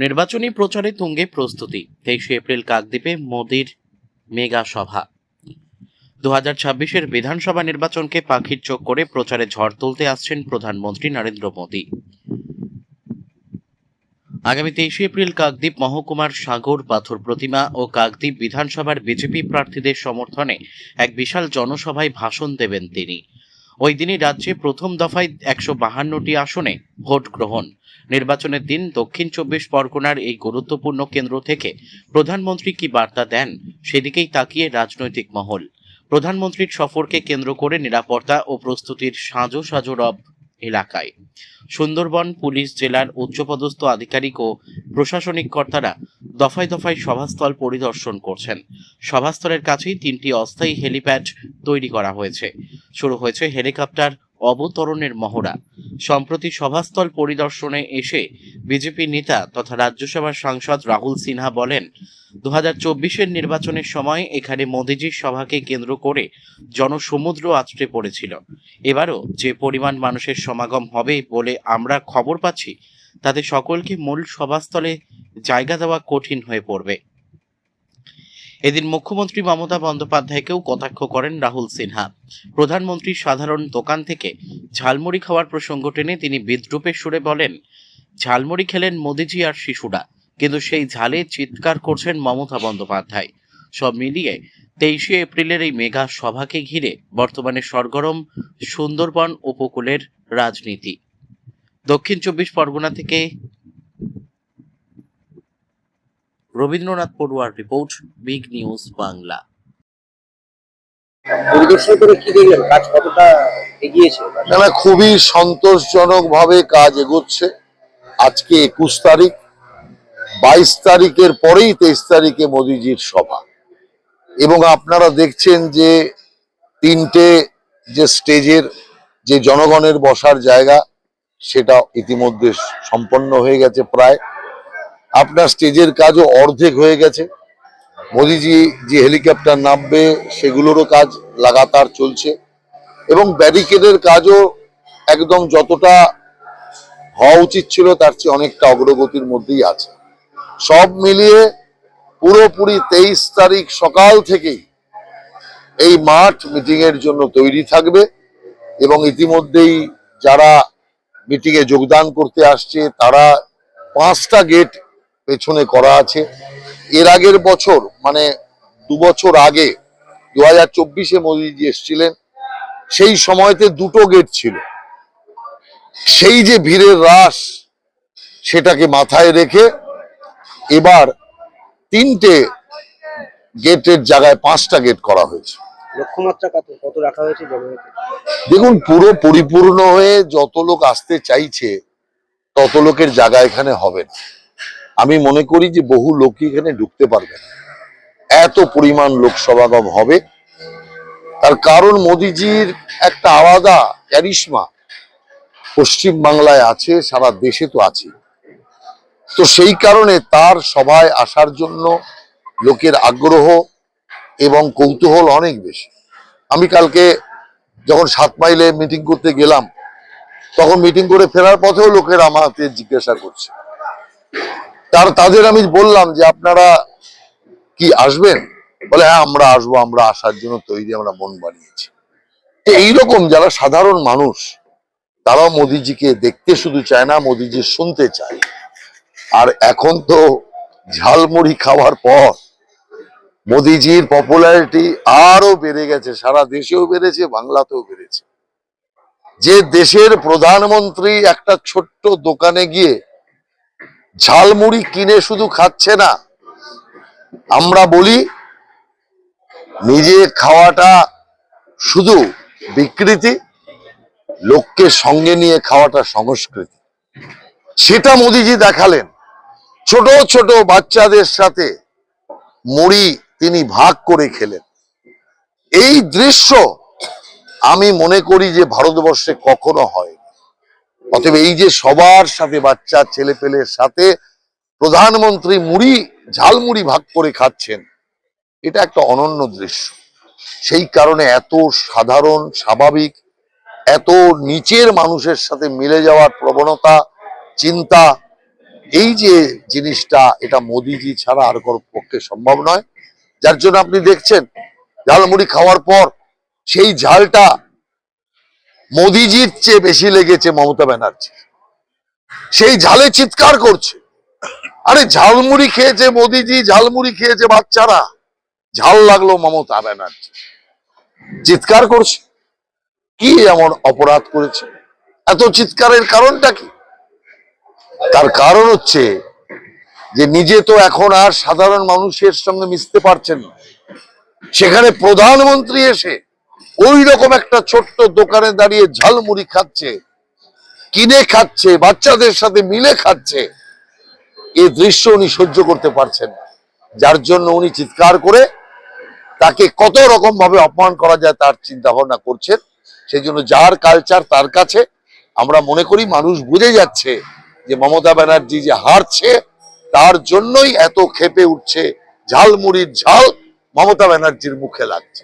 নির্বাচনী প্রচারে তুঙ্গে প্রস্তুতি। 23 এপ্রিল কাকদ্বীপে মোদির মেগা সভা। 2026-এর বিধানসভা নির্বাচনকে পাখির চোখ করে প্রচারে ঝড় তুলতে আসছেন প্রধানমন্ত্রী নরেন্দ্র মোদী। আগামী 23 এপ্রিল কাকদ্বীপ মহকুমার সাগর পাথর প্রতিমা ও কাকদ্বীপ বিধানসভার বিজেপি প্রার্থীদের সমর্থনে এক বিশাল জনসভায় ভাষণ দেবেন তিনি। ওই দিনই রাজ্যে প্রথম দফায় 152টি আসনে ভোট গ্রহণ। নির্বাচনের দিন দক্ষিণ 24 পরগনার এই গুরুত্বপূর্ণ কেন্দ্র থেকে প্রধানমন্ত্রী কি বার্তা দেন, সেদিকেই তাকিয়ে রাজনৈতিক মহল। প্রধানমন্ত্রীর সফরকে কেন্দ্র করে নিরাপত্তা ও প্রস্তুতির সাজো সাজো রব এলাকায়। সুন্দরবন পুলিশ জেলার উচ্চপদস্থ আধিকারিক ও প্রশাসনিক কর্তারা দফায় দফায় সভাস্থল পরিদর্শন করছেন। সভাস্থলের কাছেই 3টি অস্থায়ী হেলিপ্যাড তৈরি করা হয়েছে। শুরু হয়েছে হেলিকপ্টার অবতরণের মহড়া। সম্প্রতি সভাস্থল পরিদর্শনে এসে বিজেপি নেতা তথা রাজ্যসভার সাংসদ রাহুল সিনহা বলেন, 2024-এর নির্বাচনের সময় এখানে মোদিজির সভাকে কেন্দ্র করে জনসমুদ্র আছড়ে পড়েছিল। এবারও যে পরিমাণ মানুষের সমাগম হবে বলে আমরা খবর পাচ্ছি, তাতে সকলকে মূল সভাস্থলে জায়গা দেওয়া কঠিন হয়ে পড়বে। এদিন মুখ্যমন্ত্রী মমতা বন্দ্যোপাধ্যায়কেও কটাক্ষ করেন রাহুল সিনহা। প্রধানমন্ত্রীর সাধারণ দোকান থেকে ঝালমুড়ি খাওয়ার প্রসঙ্গ টেনে তিনি বিদ্রূপের সুরে বলেন, ঝালমুড়ি খেলেন মোদিজি আর শিশুরা, কিন্তু সেই ঝালে চিৎকার করছেন মমতা বন্দ্যোপাধ্যায়। সব মিলিয়ে 23 এপ্রিলের এই মেগা সভাকে ঘিরে বর্তমানে সরগরম সুন্দরবন উপকূলের রাজনীতি। দক্ষিণ 24 পরগনা থেকে রবীন্দ্রনাথ পড়ুয়ার রিপোর্ট, বিগ নিউজ বাংলা। পরিদর্শন করে কি দেখলেন, কাজ কতটা এগিয়েছে? না, খুবই সন্তোষজনক ভাবে কাজ এগোচ্ছে। আজকে 21 তারিখ, 22 তারিখের পরেই 23 তারিখে মোদিজির সভা, এবং আপনারা দেখছেন যে 3টে যে স্টেজের যে জনগণের বসার জায়গা, সেটা ইতিমধ্যে সম্পন্ন হয়ে গেছে। প্রায় আপনার স্টেজের কাজও অর্ধেক হয়ে গেছে। মোদিজি যে হেলিকপ্টার নামবে সেগুলোরও কাজ লাগাতার চলছে, এবং ব্যারিকেডের কাজও একদম যতটা হওয়া উচিত ছিল তার চেয়ে অনেকটা অগ্রগতির মধ্যেই আছে। সব মিলিয়ে পুরোপুরি 23 তারিখ সকাল থেকেই এই মাঠ মিটিং এর জন্য তৈরি থাকবে, এবং ইতিমধ্যেই যারা মিটিং এ যোগদান করতে আসছে তারা 5টা গেট পেছনে করা আছে। এর আগের বছর মানে 2 বছর আগে 2024-এ মোদিজি এসেছিলেন, সেই সময়তে 2টো গেট ছিল। সেই যে ভিড়ের রাশ, সেটাকে মাথায় রেখে এবার 3টে গেটের জায়গায় 5টা গেট করা হয়েছে। লক্ষ্যমাত্রা কত রাখা হয়েছে? দেখুন, পুরো পরিপূর্ণ হয়ে যত লোক আসতে চাইছে তত লোকের জায়গা এখানে হবে না। আমি মনে করি যে বহু লোকই এখানে ঢুকতে পারবে না, এত পরিমাণ লোক সমাগম হবে। তার কারণ মোদিজির একটা আলাদা ক্যারিশমা পশ্চিম বাংলায় আছে, সারা দেশে তো আছে। তো সেই কারণে তার সভায় আসার জন্য লোকের আগ্রহ এবং কৌতূহল অনেক বেশি। আমি কালকে যখন 7 মাইলে মিটিং করতে গেলাম, তখন মিটিং করে ফেরার পথেও লোকের আমাকে জিজ্ঞাসা করছে। তাদের আমি বললাম যে আপনারা কি আসবেন? বলে হ্যাঁ, আমরা আসবো, আমরা আসার জন্য তৈরি, আমরা মন বানিয়েছি। তো এইরকম যারা সাধারণ মানুষ, তারাও মোদিজিকে দেখতে শুধু চায় না, মোদিজি শুনতে চায়। আর এখন তো ঝালমুড়ি খাওয়ার পর মোদিজির পপুলারিটি আরো বেড়ে গেছে, সারা দেশেও বেড়েছে, বাংলাতেও বেড়েছে। যে দেশের প্রধানমন্ত্রী একটা ছোট্ট দোকানে গিয়ে ঝালমুড়ি কিনে শুধু খাচ্ছে না, আমরা বলি নিজে খাওয়াটা শুধু বিকৃতি, লোককে সঙ্গে নিয়ে খাওয়াটা সংস্কৃতি। সেটা মোদিজি দেখালেন। ছোট ছোট বাচ্চাদের সাথে মুড়ি তিনি ভাগ করে খেলেন। এই দৃশ্য আমি মনে করি যে ভারতবর্ষে কখনো হয়। অতএব এই যে সবার সাথে, বাচ্চা ছেলেপেলের সাথে প্রধানমন্ত্রী ঝালমুড়ি ভাগ করে খাচ্ছেন, এটা একটা অনন্য দৃশ্য। সেই কারণে এত সাধারণ, স্বাভাবিক, এত নিচের মানুষের সাথে মিলে যাওয়ার প্রবণতা, চিন্তা, এই যে জিনিসটা, এটা মোদিজি ছাড়া আর কারোর পক্ষে সম্ভব নয়। যার জন্য আপনি দেখছেন ঝালমুড়ি খাওয়ার পর সেই ঝালটা মোদিজির চেয়ে বেশি লেগেছে মমতা ব্যানার্জি, সেই ঝালে চিৎকার করছে। আরে ঝালমুড়ি খেয়েছে মোদিজি, ঝালমুড়ি খেয়েছে বাচ্চারা, ঝাল লাগলো মমতা ব্যানার্জি, চিৎকার করছে। কি এমন অপরাধ করেছে? এত চিৎকারের কারণটা কি? তার কারণ হচ্ছে যে নিজে তো এখন আর সাধারণ মানুষের সঙ্গে মিশতে পারছেন না, সেখানে প্রধানমন্ত্রী এসে ওই রকম একটা ছোট্ট দোকানে দাঁড়িয়ে ঝালমুড়ি খাচ্ছে, কিনে খাচ্ছে, বাচ্চাদের সাথে মিলে খাচ্ছে। এই দৃশ্য উনি সহ্য করতে পারছেন না, যার জন্য উনি চিৎকার করে তাকে কত রকম ভাবে অপমান করা যায় তার চিন্তা ভাবনা করছেন। সেই জন্য যার কালচার তার কাছে, আমরা মনে করি মানুষ বুঝে যাচ্ছে যে মমতা ব্যানার্জি যে হারছে, তার জন্যই এত ক্ষেপে উঠছে, ঝালমুড়ির ঝাল মমতা ব্যানার্জির মুখে লাগছে।